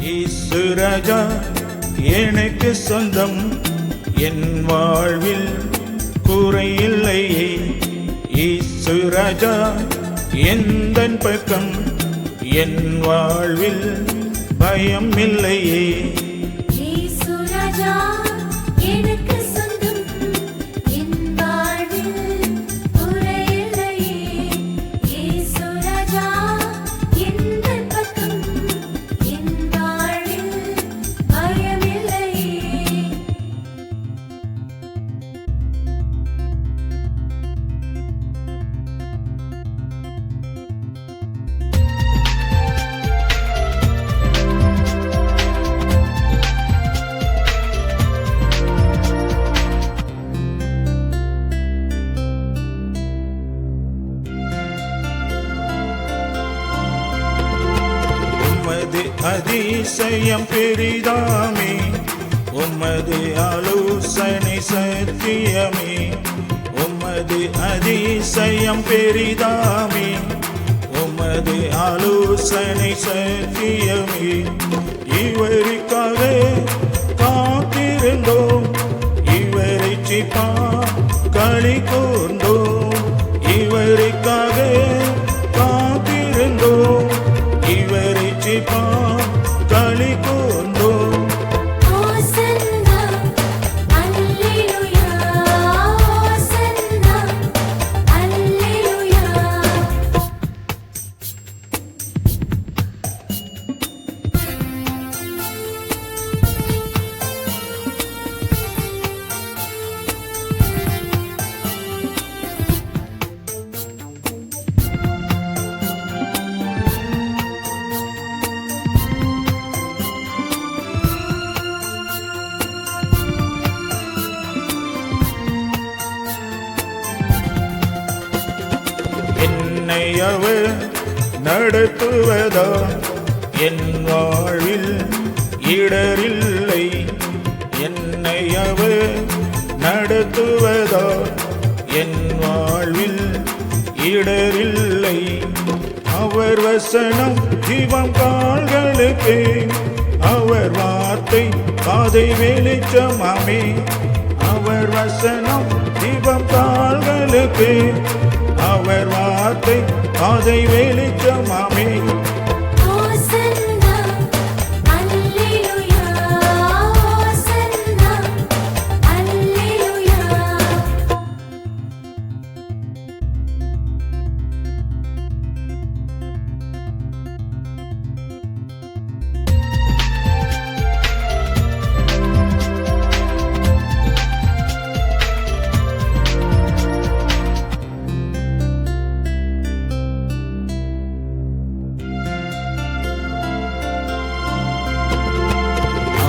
இயேசு ராஜா எனக்கு சொந்தம், என் வாழ்வில் குறையில்லையே. இயேசு ராஜா எந்தன் பக்கம், என் வாழ்வில் பயம் இல்லையே. இயேசு ராஜா எனக்கு சொந்தம், என் வாழ்வில் குறையில்லையே. இயேசு ராஜா எந்தன் பக்கம், என் வாழ்வில் பயமில்லையே. உமது அதிசயம் பெரிதாமே, உமது ஆலோசனை சத்தியமே. உமது அதிசயம் பெரிதாமே, உமது ஆலோசனை சத்தியமே. இவருக்காக காத்திருந்தோம், இவரை சிப்பா களி கூர்ந்தோம். இவருக்காக காத்திருந்தோம், இவரை சிப்பா களி கூர்ந்தோம். ஹோசன்னா அல்லேலூயா, ஹோசன்னா அல்லேலூயா. என்னை அவர் நடத்துவதா, என் வாழ்வில் இடரில்லை. என்னை அவர் நடத்துவதா, என் வாழ்வில் இடரில்லை. அவர் வசனம் ஜீவம் கால்களுக்கு, அவர் வார்த்தை பாதை வெளிச்சமாமே. அவர் வசனம் ஜீவம் கால்களுக்கு, அவர் வார்த்தை பாதை வெளிச்சமாமே. ஹோசன்னா அல்லேலூயா, ஹோசன்னா அல்லேலூயா.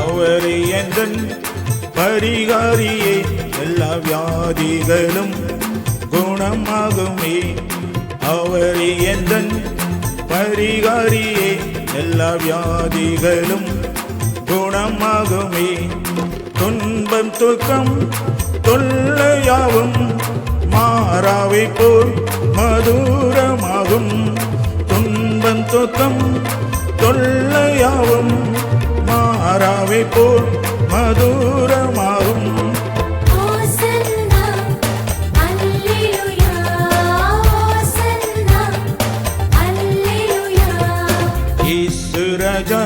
அவரே எந்தன் பரிகாரியே, எல்லா வியாதிகளும் குணமாகுமே. அவரே எந்தன் பரிகாரியே, எல்லா வியாதிகளும் குணமாகுமே. துன்பம் துக்கம் தொல்லையாவும் மாறாவை போய் மதுரமாகும். துன்பம் துக்கம் தொல்லையாவும் மாறாவை போல் மதுரமாகும். ஹோசன்னா அல்லேலூயா, ஹோசன்னா அல்லேலூயா. இயேசு ராஜா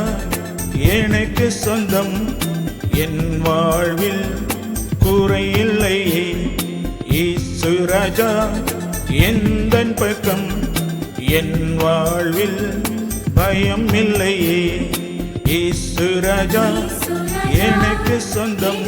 எனக்கு சொந்தம், என் வாழ்வில் குறையில்லையே. இயேசு ராஜா எந்தன் பக்கம், என் வாழ்வில் பயம் இல்லையே. இயேசு ராஜா எனக்கு சொந்தம்,